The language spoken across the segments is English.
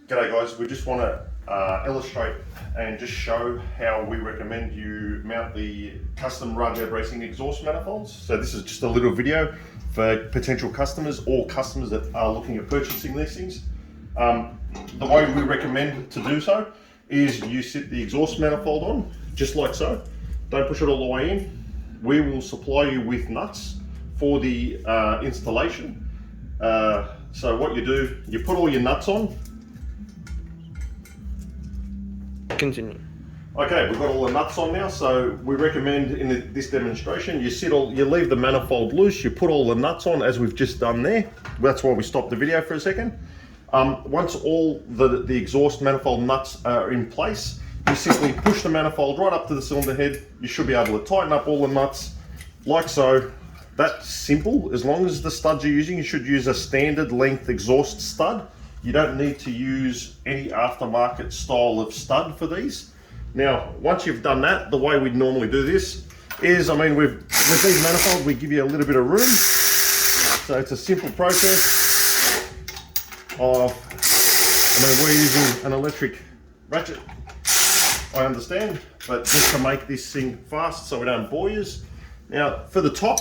G'day guys, we just want to illustrate and just show how we recommend you mount the custom RajabRacing exhaust manifolds. So this is just a little video for potential customers or customers that are looking at purchasing these things. The way we recommend to do so is you sit the exhaust manifold on, just like so. Don't push it all the way in. We will supply you with nuts for the installation. So what you do, you put all your nuts on. Continue. Okay, we've got all the nuts on now, so we recommend in this demonstration, you leave the manifold loose, you put all the nuts on as we've just done there. That's why we stopped the video for a second. Once all the exhaust manifold nuts are in place, you simply push the manifold right up to the cylinder head. You should be able to tighten up all the nuts like so. That's simple. As long as the studs you're using, you should use a standard length exhaust stud. You don't need to use any aftermarket style of stud for these. Now, once you've done that, the way we'd normally do this is, with these manifolds, we give you a little bit of room. So it's a simple process of, we're using an electric ratchet, I understand, but just to make this thing fast so we don't bore you. Now, for the top,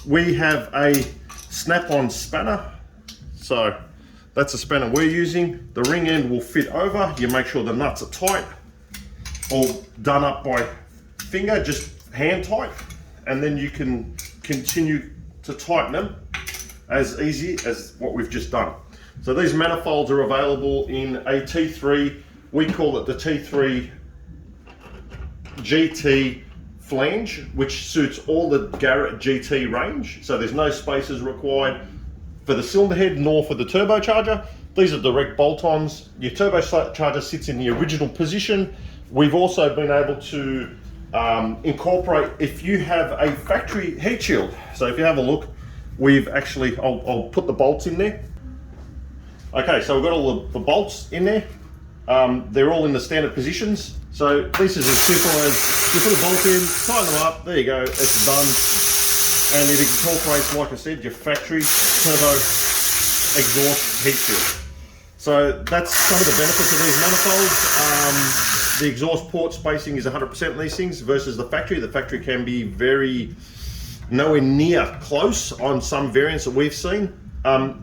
we have a snap-on spanner. So that's a spanner we're using. The ring end will fit over. You make sure the nuts are tight, all done up by finger, just hand tight, and then you can continue to tighten them as easy as what we've just done. So these manifolds are available in a T3, we call it the T3 GT flange, which suits all the Garrett GT range. So there's no spacers required for the cylinder head nor for the turbocharger. These are direct bolt-ons. Your turbocharger sits in the original position. We've also been able to incorporate, if you have a factory heat shield. So if you have a look, we've actually, I'll put the bolts in there. Okay, so we've got all the bolts in there. They're all in the standard positions. So this is as simple as you put a bolt in, tighten them up, there you go, it's done. And it incorporates, like I said, your factory turbo exhaust heat shield. So that's some of the benefits of these manifolds. The exhaust port spacing is 100% in these things versus the factory. The factory can be nowhere near close on some variants that we've seen.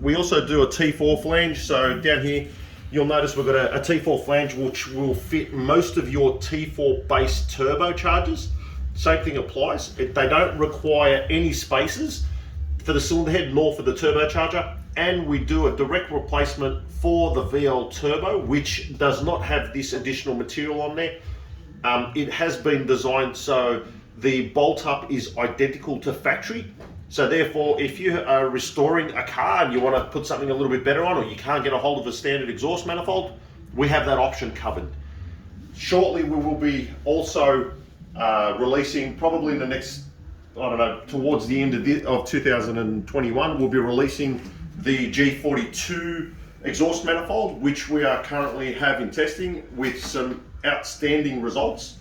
We also do a T4 flange. So down here, you'll notice we've got a T4 flange which will fit most of your T4 base turbochargers. Same thing applies. They don't require any spacers for the cylinder head nor for the turbocharger. And we do a direct replacement for the VL Turbo, which does not have this additional material on there. It has been designed so the bolt up is identical to factory. So therefore, if you are restoring a car and you want to put something a little bit better on, or you can't get a hold of a standard exhaust manifold, we have that option covered. Shortly, we will be also releasing, probably in the next, towards the end of 2021, we'll be releasing the G42 exhaust manifold, which we are currently having testing with some outstanding results.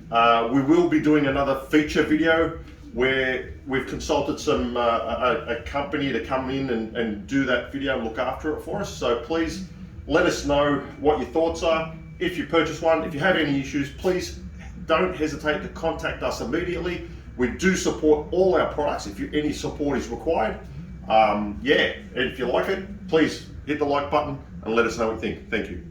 We will be doing another feature video where we've consulted a company to come in and do that video and look after it for us. So please let us know what your thoughts are. If you purchase one, if you have any issues, please don't hesitate to contact us immediately. We do support all our products if any support is required. And if you like it, please hit the like button and let us know what you think. Thank you.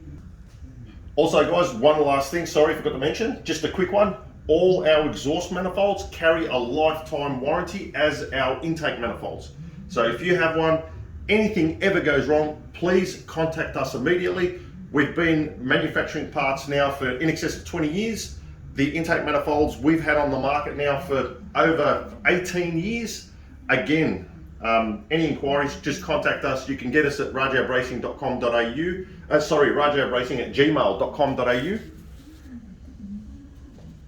Also guys, one last thing, sorry, I forgot to mention, just a quick one. All our exhaust manifolds carry a lifetime warranty as our intake manifolds. So if you have one, anything ever goes wrong, please contact us immediately. We've been manufacturing parts now for in excess of 20 years. The intake manifolds we've had on the market now for over 18 years. Again, any inquiries, just contact us. You can get us at rajabracing.com.au. Rajabracing@gmail.com.au.